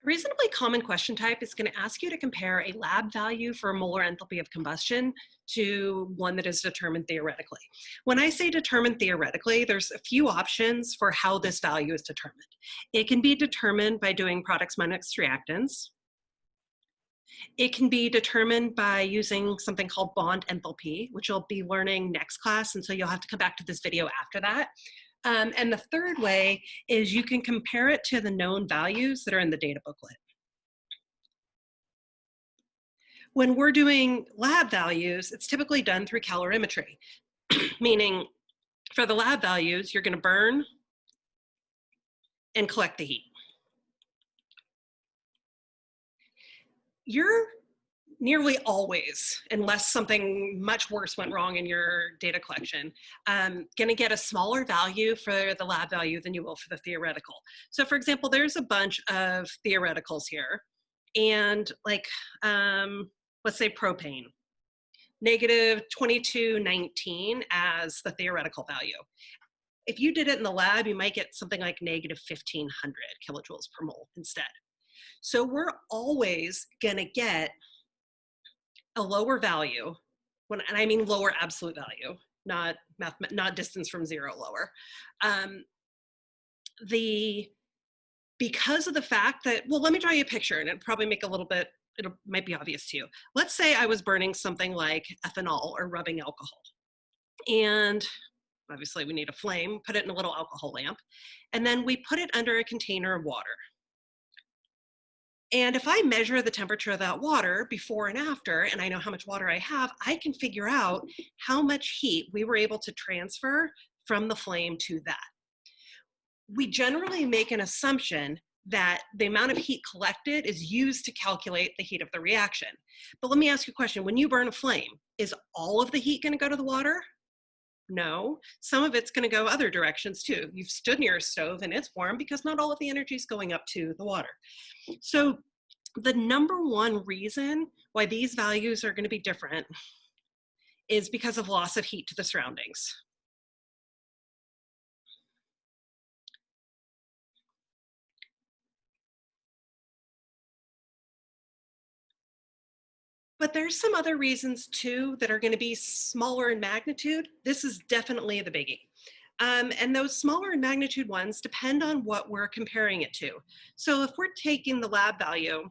A reasonably common question type is going to ask you to compare a lab value for molar enthalpy of combustion to one that is determined theoretically. When I say determined theoretically, there's a few options for how this value is determined. It can be determined by doing products minus reactants. It can be determined by using something called bond enthalpy, which you'll be learning next class, and so you'll have to come back to this video after that. And the third way is you can compare it to the known values that are in the data booklet. When we're doing lab values, it's typically done through calorimetry, meaning for the lab values, you're going to burn and collect the heat. You're nearly always, unless something much worse went wrong in your data collection, going to get a smaller value for the lab value than you will for the theoretical. So for example, there's a bunch of theoreticals here, and like, let's say propane, negative 2219 as the theoretical value. If you did it in the lab, you might get something like negative 1500 kilojoules per mole instead. So we're always going to get a lower value, and I mean lower absolute value, not distance from zero lower. Because of the fact that, well, let me draw you a picture and it'll probably make a little bit, it might be obvious to you. Let's say I was burning something like ethanol or rubbing alcohol. And obviously we need a flame, put it in a little alcohol lamp, and then we put it under a container of water. And if I measure the temperature of that water before and after, and I know how much water I have, I can figure out how much heat we were able to transfer from the flame to that. We generally make an assumption that the amount of heat collected is used to calculate the heat of the reaction. But let me ask you a question. When you burn a flame, is all of the heat going to go to the water? No, some of it's going to go other directions too. You've stood near a stove and it's warm because not all of the energy is going up to the water. So the number one reason why these values are going to be different is because of loss of heat to the surroundings. But there's some other reasons too that are going to be smaller in magnitude. This is definitely the biggie. And those smaller in magnitude ones depend on what we're comparing it to. So if we're taking the lab value,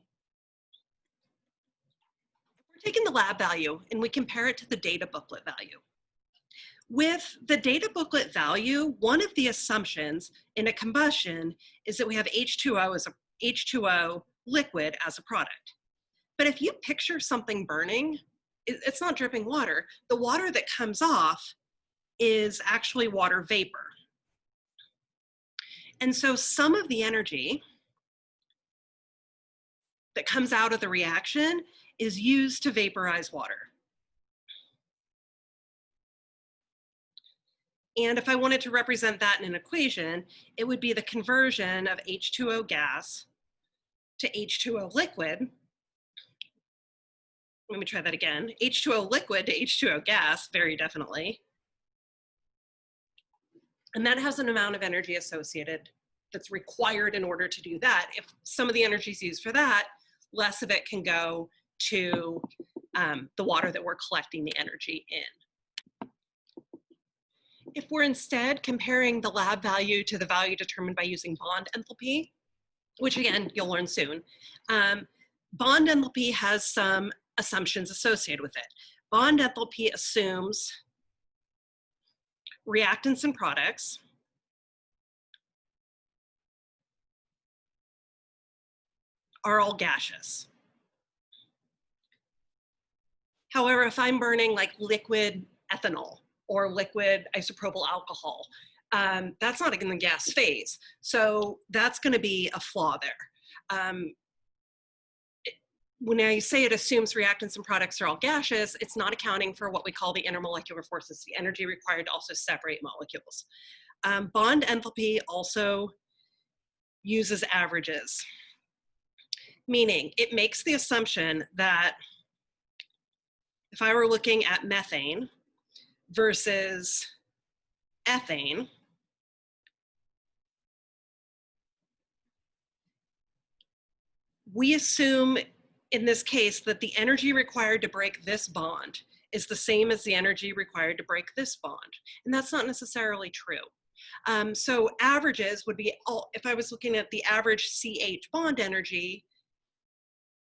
and we compare it to the data booklet value. With the data booklet value, one of the assumptions in a combustion is that we have H2O as a H2O liquid as a product. But if you picture something burning, it's not dripping water. The water that comes off is actually water vapor. And so some of the energy that comes out of the reaction is used to vaporize water. And if I wanted to represent that in an equation, it would be the conversion of H2O gas to H2O liquid. Let me try that again. H2O liquid to H2O gas, very definitely. And that has an amount of energy associated that's required in order to do that. If some of the energy is used for that, less of it can go to the water that we're collecting the energy in. If we're instead comparing the lab value to the value determined by using bond enthalpy, which again, you'll learn soon, bond enthalpy has some assumptions associated with it. Bond enthalpy assumes reactants and products are all gaseous. However, if I'm burning like liquid ethanol or liquid isopropyl alcohol, that's not in the gas phase. So that's going to be a flaw there. When I say it assumes reactants and products are all gaseous, it's not accounting for what we call the intermolecular forces, the energy required to also separate molecules. Bond enthalpy also uses averages, meaning it makes the assumption that if I were looking at methane versus ethane, we assume in this case that the energy required to break this bond is the same as the energy required to break this bond. And that's not necessarily true. So averages would be, if I was looking at the average CH bond energy,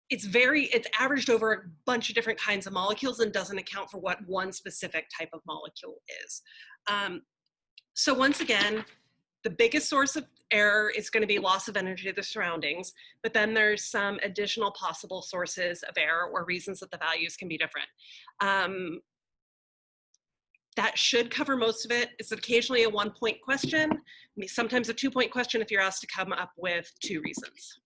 it's averaged over a bunch of different kinds of molecules and doesn't account for what one specific type of molecule is. So once again, the biggest source of error is going to be loss of energy to the surroundings, but then there's some additional possible sources of error or reasons that the values can be different. That should cover most of it. It's occasionally a 1-point question, sometimes a 2-point question if you're asked to come up with 2 reasons.